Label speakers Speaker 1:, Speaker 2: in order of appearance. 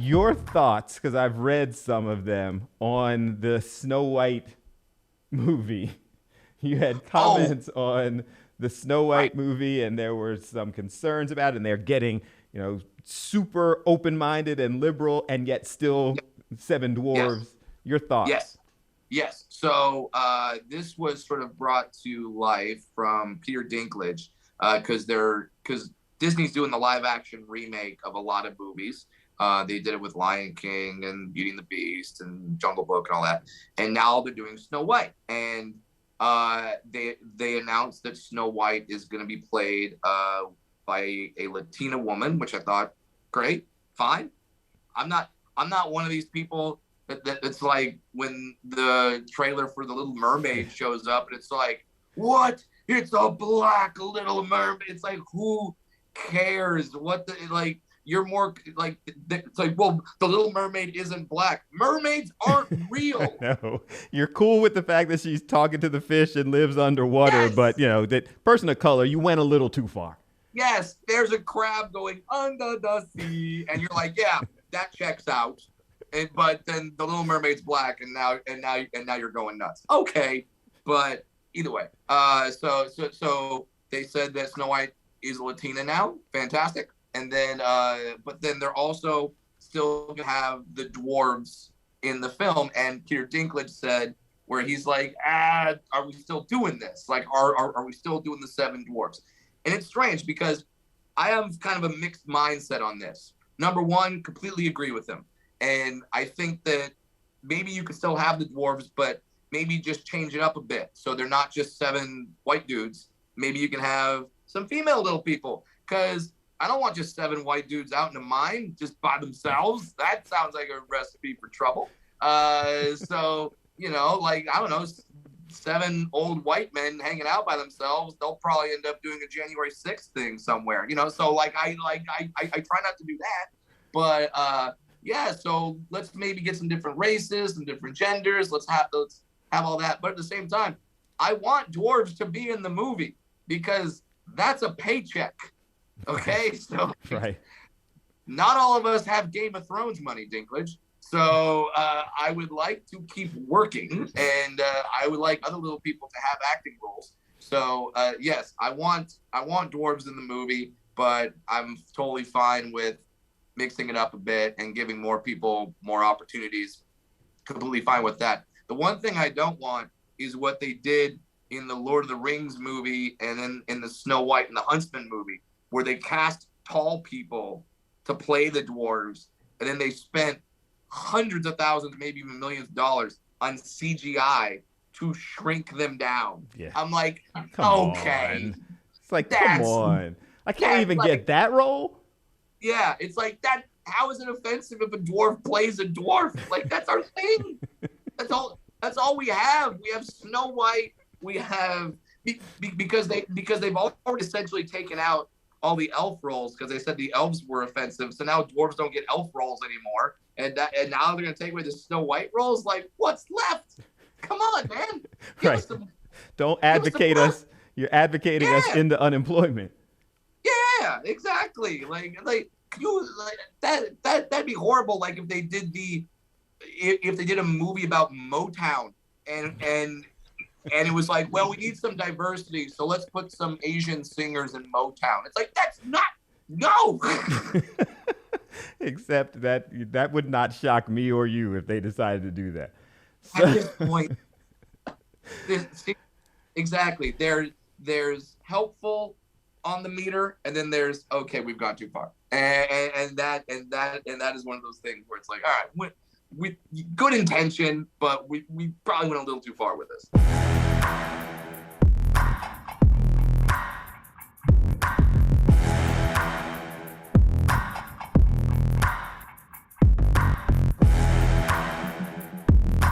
Speaker 1: your thoughts, because I've read some of them, on the Snow White movie. You had
Speaker 2: Oh,
Speaker 1: comments on the Snow
Speaker 2: right.
Speaker 1: White movie, and there were some concerns about it, and they're getting, super open-minded and liberal, and yet still Seven
Speaker 2: Yes.
Speaker 1: Dwarves. Your thoughts?
Speaker 2: Yes. Yes. So this was sort of brought to life from Peter Dinklage because Disney's doing the live action remake of a lot of movies. They did it with Lion King and Beauty and the Beast and Jungle Book and all that, and now they're doing Snow White. And they announced that Snow White is going to be played by a Latina woman, which I thought great, fine. I'm not one of these people that's like when the trailer for the Little Mermaid shows up and it's like, what? It's a black Little Mermaid. It's like, who cares? What the like? You're more like it's like, well, the Little Mermaid isn't black. Mermaids aren't real.
Speaker 1: No, you're cool with the fact that she's talking to the fish and lives underwater, but
Speaker 2: Yes,
Speaker 1: that person of color, you went a little too far.
Speaker 2: yes. There's a crab going under the sea, and you're like, yeah, that checks out. But then the Little Mermaid's black, and now you're going nuts. Okay, but either way, so they said that Snow White is Latina now. Fantastic. And then, but then they're also still gonna have the dwarves in the film. And Peter Dinklage said, where he's like, are we still doing this? Like, are we still doing the Seven Dwarfs? And it's strange because I have kind of a mixed mindset on this. Number one, completely agree with him. And I think that maybe you could still have the dwarves, but maybe just change it up a bit. So they're not just seven white dudes. Maybe you can have some female little people. Because I don't want just seven white dudes out in a mine just by themselves. That sounds like a recipe for trouble. Like, I don't know, seven old white men hanging out by themselves. They'll probably end up doing a January 6th thing somewhere. So like I try not to do that. But yeah, so let's maybe get some different races, some different genders. Let's have all that. But at the same time, I want dwarves to be in the movie because that's a paycheck. Okay, so
Speaker 1: Right.
Speaker 2: not all of us have Game of Thrones money, Dinklage. So I would like to keep working, and I would like other little people to have acting roles. So yes, I want dwarves in the movie, but I'm totally fine with mixing it up a bit and giving more people more opportunities. Completely fine with that. The one thing I don't want is what they did in the Lord of the Rings movie and then in the Snow White and the Huntsman movie, where they cast tall people to play the dwarves, and then they spent hundreds of thousands, maybe even millions of dollars on CGI to shrink them down.
Speaker 1: Yeah.
Speaker 2: I'm like,
Speaker 1: Come
Speaker 2: okay,
Speaker 1: on. It's like, come
Speaker 2: that's
Speaker 1: on. I can't
Speaker 2: that's
Speaker 1: even
Speaker 2: like,
Speaker 1: get that role.
Speaker 2: yeah, it's like that. How is it offensive if a dwarf plays a dwarf? Like, that's our thing. That's all we have. We have Snow White. We have because they've already essentially taken out all the elf roles because they said the elves were offensive. So now dwarves don't get elf roles anymore, and now they're gonna take away the Snow White roles. Like, what's left? Come on, man. Give us
Speaker 1: Right.
Speaker 2: some.
Speaker 1: Don't
Speaker 2: Give us some
Speaker 1: advocate
Speaker 2: work.
Speaker 1: us. You're advocating us
Speaker 2: Yeah,
Speaker 1: into unemployment.
Speaker 2: yeah, exactly. Like you like that'd be horrible. Like if they did a movie about Motown and it was like, well, we need some diversity, so let's put some Asian singers in Motown. It's like that's not no.
Speaker 1: Except that would not shock me or you if they decided to do that.
Speaker 2: At
Speaker 1: So,
Speaker 2: this point, see, exactly. There's helpful on the meter, and then there's okay, we've gone too far, and that is one of those things where it's like, all right, we good intention, but we probably went a little too far with this.